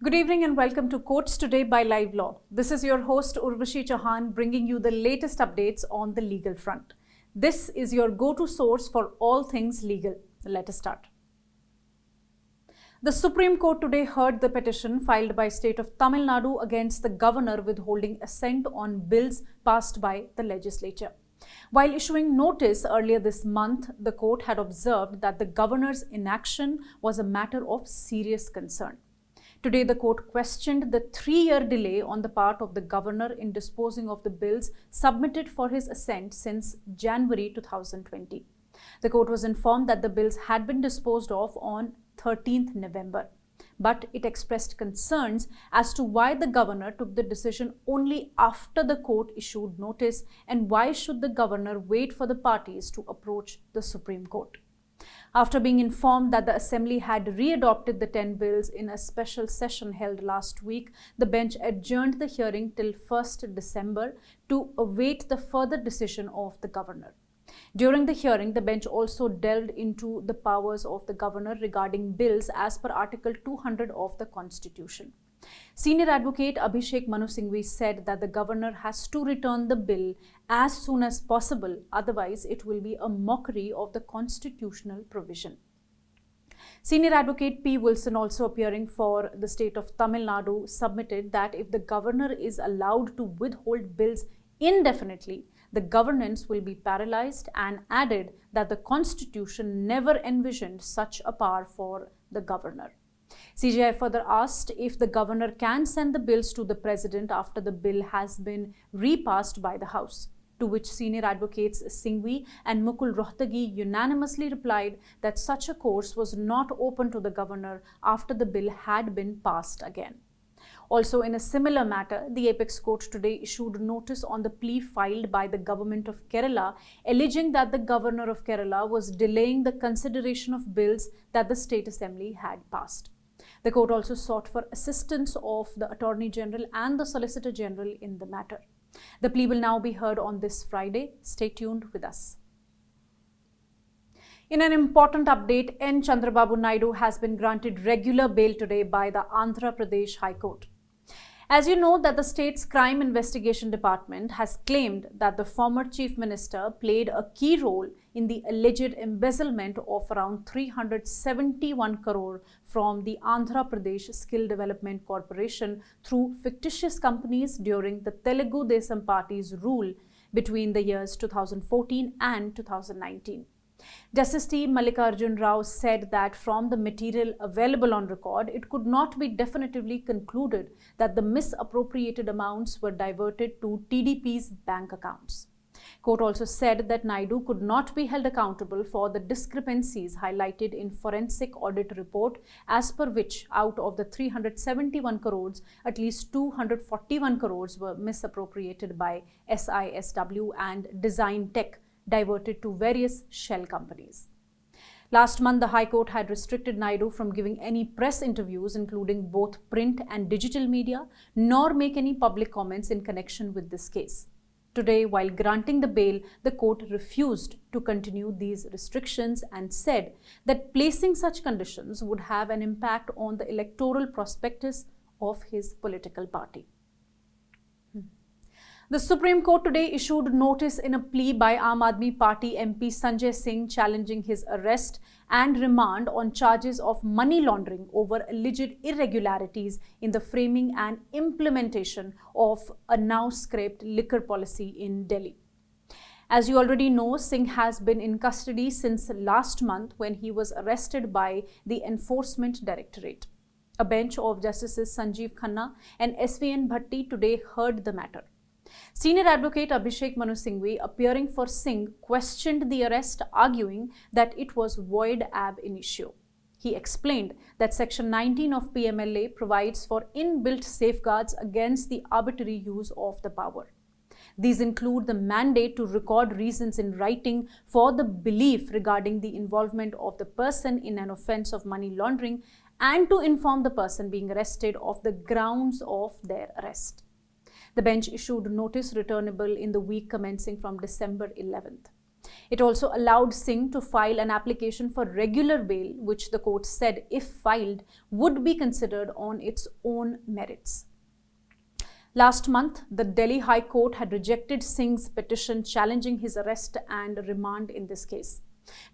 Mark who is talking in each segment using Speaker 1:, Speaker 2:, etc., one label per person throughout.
Speaker 1: Good evening and welcome to Courts Today by Livelaw. This is your host Urvashi Chauhan bringing you the latest updates on the legal front. This is your go-to source for all things legal. Let us start. The Supreme Court today heard the petition filed by state of Tamil Nadu against the governor withholding assent on bills passed by the legislature. While issuing notice earlier this month, the court had observed that the governor's inaction was a matter of serious concern. Today, the court questioned the 3-year delay on the part of the governor in disposing of the bills submitted for his assent since January 2020. The court was informed that the bills had been disposed of on 13th November, but it expressed concerns as to why the governor took the decision only after the court issued notice and why should the governor wait for the parties to approach the Supreme Court. After being informed that the Assembly had re-adopted the 10 bills in a special session held last week, the bench adjourned the hearing till 1st December to await the further decision of the governor. During the hearing, the bench also delved into the powers of the governor regarding bills as per Article 200 of the Constitution. Senior advocate Abhishek Manu Singhvi said that the governor has to return the bill as soon as possible, otherwise it will be a mockery of the constitutional provision. Senior advocate P. Wilson, also appearing for the state of Tamil Nadu, submitted that if the governor is allowed to withhold bills indefinitely, the governance will be paralyzed, and added that the Constitution never envisioned such a power for the governor. CJI further asked if the governor can send the bills to the president after the bill has been repassed by the House, to which senior advocates Singhvi and Mukul Rohtagi unanimously replied that such a course was not open to the governor after the bill had been passed again. Also, in a similar matter, the Apex Court today issued notice on the plea filed by the government of Kerala, alleging that the governor of Kerala was delaying the consideration of bills that the State Assembly had passed. The court also sought for assistance of the Attorney General and the Solicitor General in the matter. The plea will now be heard on this Friday. Stay tuned with us. In an important update, N. Chandrababu Naidu has been granted regular bail today by the Andhra Pradesh High Court. As you know, that the state's Crime Investigation Department has claimed that the former Chief Minister played a key role in the alleged embezzlement of around 371 crore from the Andhra Pradesh Skill Development Corporation through fictitious companies during the Telugu Desam Party's rule between the years 2014 and 2019. Justice T. Mallikarjun Rao said that from the material available on record, it could not be definitively concluded that the misappropriated amounts were diverted to TDP's bank accounts. Court also said that Naidu could not be held accountable for the discrepancies highlighted in forensic audit report, as per which out of the 371 crores, at least 241 crores were misappropriated by SISW and Design Tech, diverted to various shell companies. Last month, the High Court had restricted Naidu from giving any press interviews, including both print and digital media, nor make any public comments in connection with this case. Today, while granting the bail, the court refused to continue these restrictions and said that placing such conditions would have an impact on the electoral prospectus of his political party. The Supreme Court today issued notice in a plea by Aam Aadmi Party MP Sanjay Singh challenging his arrest and remand on charges of money laundering over alleged irregularities in the framing and implementation of a now scrapped liquor policy in Delhi. As you already know, Singh has been in custody since last month when he was arrested by the Enforcement Directorate. A bench of Justices Sanjeev Khanna and SVN Bhatti today heard the matter. Senior advocate Abhishek Manu Singhvi, appearing for Singh, questioned the arrest, arguing that it was void ab initio. He explained that Section 19 of PMLA provides for inbuilt safeguards against the arbitrary use of the power. These include the mandate to record reasons in writing for the belief regarding the involvement of the person in an offence of money laundering and to inform the person being arrested of the grounds of their arrest. The bench issued notice returnable in the week commencing from December 11th. It also allowed Singh to file an application for regular bail, which the court said, if filed, would be considered on its own merits. Last month, the Delhi High Court had rejected Singh's petition challenging his arrest and remand in this case.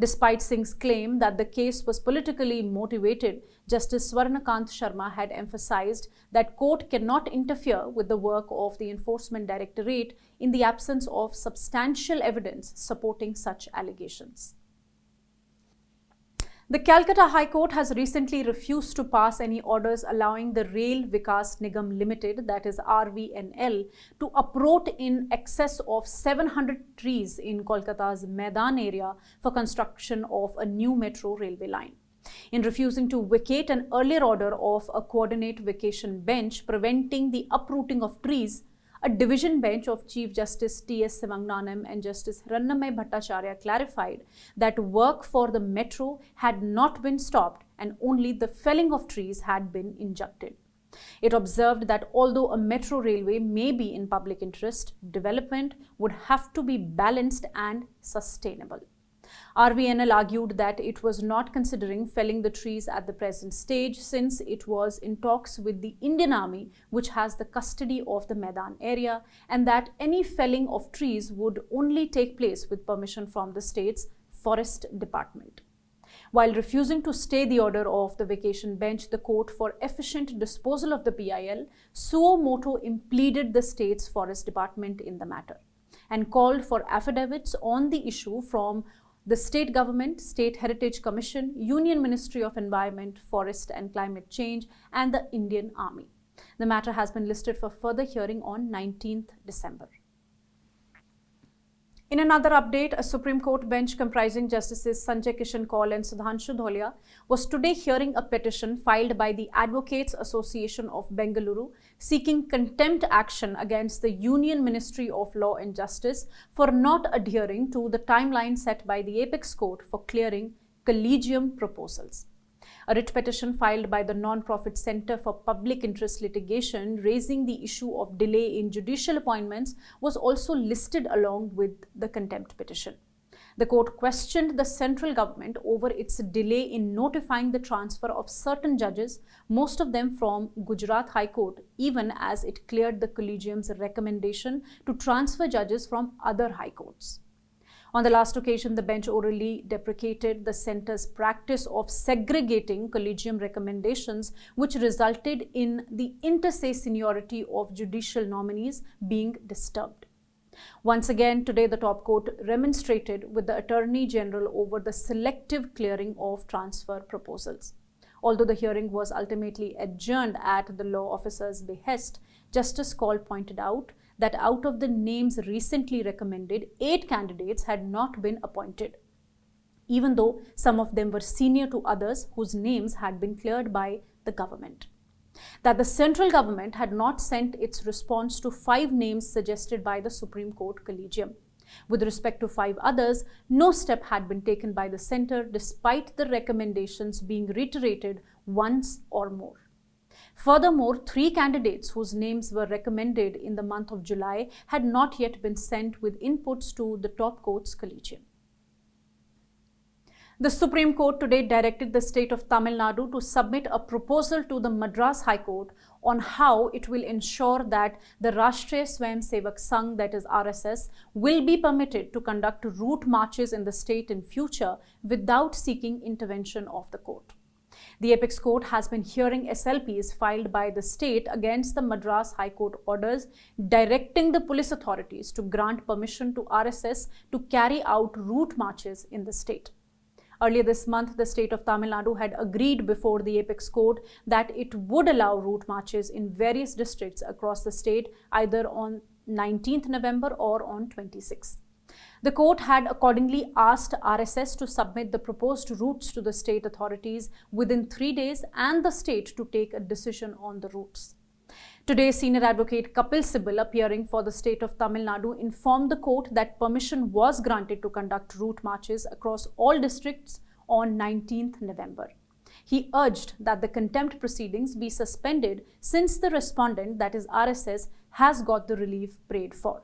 Speaker 1: Despite Singh's claim that the case was politically motivated, Justice Swarnakant Sharma had emphasized that court cannot interfere with the work of the Enforcement Directorate in the absence of substantial evidence supporting such allegations. The Calcutta High Court has recently refused to pass any orders allowing the Rail Vikas Nigam Limited, that is RVNL, to uproot in excess of 700 trees in Kolkata's Maidan area for construction of a new metro railway line. In refusing to vacate an earlier order of a coordinate vacation bench preventing the uprooting of trees, a division bench of Chief Justice T.S. Sivanganam and Justice Rannamai Bhattacharya clarified that work for the metro had not been stopped and only the felling of trees had been injuncted. It observed that although a metro railway may be in public interest, development would have to be balanced and sustainable. RVNL argued that it was not considering felling the trees at the present stage since it was in talks with the Indian Army, which has the custody of the Maidan area, and that any felling of trees would only take place with permission from the state's Forest Department. While refusing to stay the order of the vacation bench, the court for efficient disposal of the PIL suo motu impleaded the state's Forest Department in the matter and called for affidavits on the issue from the state government, State Heritage Commission, Union Ministry of Environment, Forest and Climate Change, and the Indian Army. The matter has been listed for further hearing on 19th December. In another update, a Supreme Court bench comprising Justices Sanjay Kishan Kaul and Sudhanshu Dhulia was today hearing a petition filed by the Advocates Association of Bengaluru seeking contempt action against the Union Ministry of Law and Justice for not adhering to the timeline set by the Apex Court for clearing collegium proposals. A writ petition filed by the non-profit Centre for Public Interest Litigation raising the issue of delay in judicial appointments was also listed along with the contempt petition. The court questioned the central government over its delay in notifying the transfer of certain judges, most of them from Gujarat High Court, even as it cleared the collegium's recommendation to transfer judges from other high courts. On the last occasion, the bench orally deprecated the centre's practice of segregating collegium recommendations, which resulted in the inter se seniority of judicial nominees being disturbed. Once again, today the top court remonstrated with the Attorney General over the selective clearing of transfer proposals. Although the hearing was ultimately adjourned at the law officer's behest, Justice Kaul pointed out that out of the names recently recommended, 8 candidates had not been appointed, even though some of them were senior to others whose names had been cleared by the government. That the central government had not sent its response to 5 names suggested by the Supreme Court Collegium. With respect to 5 others, no step had been taken by the centre despite the recommendations being reiterated once or more. Furthermore, 3 candidates whose names were recommended in the month of July had not yet been sent with inputs to the top court's collegium. The Supreme Court today directed the state of Tamil Nadu to submit a proposal to the Madras High Court on how it will ensure that the Rashtriya Swayam Sevak Sangh, that is RSS, will be permitted to conduct route marches in the state in future without seeking intervention of the court. The Apex Court has been hearing SLPs filed by the state against the Madras High Court orders directing the police authorities to grant permission to RSS to carry out route marches in the state. Earlier this month, the state of Tamil Nadu had agreed before the Apex Court that it would allow route marches in various districts across the state either on 19th November or on 26th. The court had accordingly asked RSS to submit the proposed routes to the state authorities within 3 days and the state to take a decision on the routes. Today, Senior Advocate Kapil Sibal, appearing for the state of Tamil Nadu, informed the court that permission was granted to conduct route marches across all districts on 19th November. He urged that the contempt proceedings be suspended since the respondent, that is RSS, has got the relief prayed for.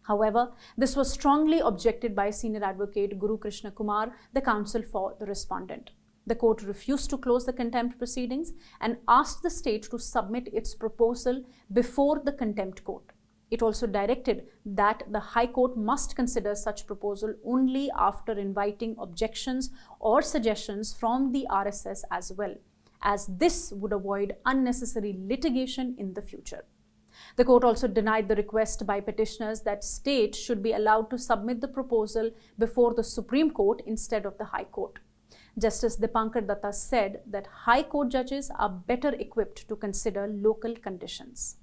Speaker 1: However, this was strongly objected by senior advocate Guru Krishna Kumar, the counsel for the respondent. The court refused to close the contempt proceedings and asked the state to submit its proposal before the contempt court. It also directed that the High Court must consider such proposal only after inviting objections or suggestions from the RSS as well, as this would avoid unnecessary litigation in the future. The court also denied the request by petitioners that states should be allowed to submit the proposal before the Supreme Court instead of the High Court. Justice Dipankar Datta said that High Court judges are better equipped to consider local conditions.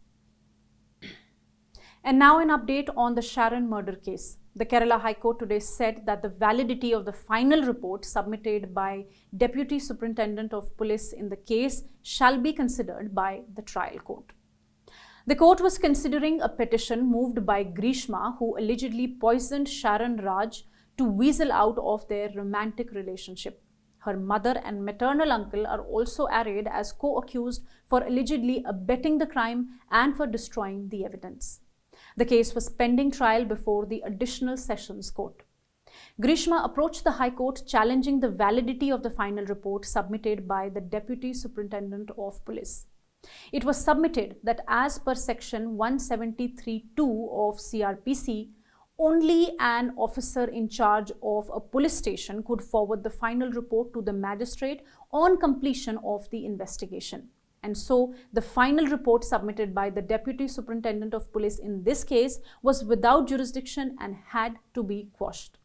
Speaker 1: And now an update on the Sharon murder case. The Kerala High Court today said that the validity of the final report submitted by Deputy Superintendent of Police in the case shall be considered by the trial court. The court was considering a petition moved by Grishma, who allegedly poisoned Sharon Raj to weasel out of their romantic relationship. Her mother and maternal uncle are also arraigned as co-accused for allegedly abetting the crime and for destroying the evidence. The case was pending trial before the Additional Sessions Court. Grishma approached the High Court challenging the validity of the final report submitted by the Deputy Superintendent of Police. It was submitted that as per section 173(2) of CRPC, only an officer in charge of a police station could forward the final report to the magistrate on completion of the investigation. And so, the final report submitted by the Deputy Superintendent of Police in this case was without jurisdiction and had to be quashed.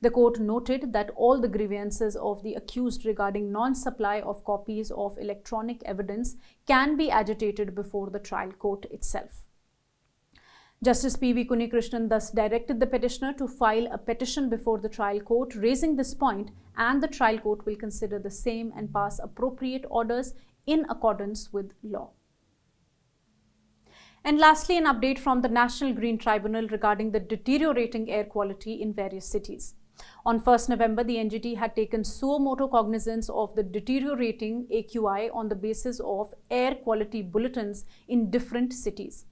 Speaker 1: The court noted that all the grievances of the accused regarding non-supply of copies of electronic evidence can be agitated before the trial court itself. Justice P.V. Kunnikrishnan thus directed the petitioner to file a petition before the trial court raising this point, and the trial court will consider the same and pass appropriate orders in accordance with law. And lastly, an update from the National Green Tribunal regarding the deteriorating air quality in various cities. On 1st November, the NGT had taken suo motu cognizance of the deteriorating AQI on the basis of air quality bulletins in different cities.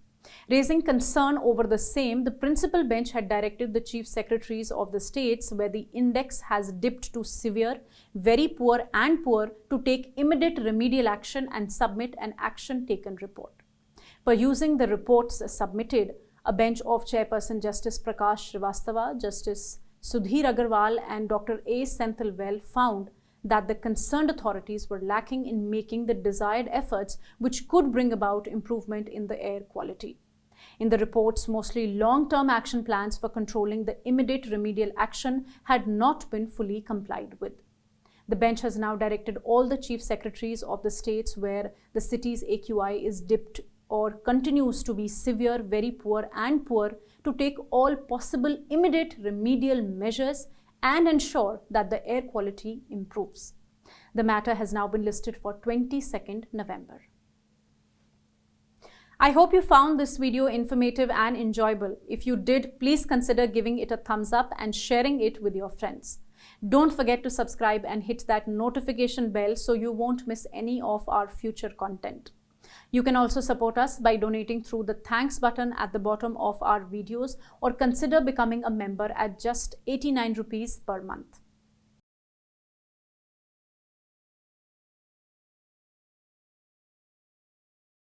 Speaker 1: Raising concern over the same, the principal bench had directed the chief secretaries of the states where the index has dipped to severe, very poor and poor to take immediate remedial action and submit an action taken report. Perusing the reports submitted, a bench of Chairperson Justice Prakash Srivastava, Justice Sudhir Agarwal and Dr. A. Senthilwell found that the concerned authorities were lacking in making the desired efforts which could bring about improvement in the air quality. In the reports, mostly long-term action plans for controlling the immediate remedial action had not been fully complied with. The bench has now directed all the chief secretaries of the states where the city's AQI is dipped or continues to be severe, very poor and poor to take all possible immediate remedial measures and ensure that the air quality improves. The matter has now been listed for 22nd November. I hope you found this video informative and enjoyable. If you did, please consider giving it a thumbs up and sharing it with your friends. Don't forget to subscribe and hit that notification bell so you won't miss any of our future content. You can also support us by donating through the thanks button at the bottom of our videos or consider becoming a member at just 89 rupees per month.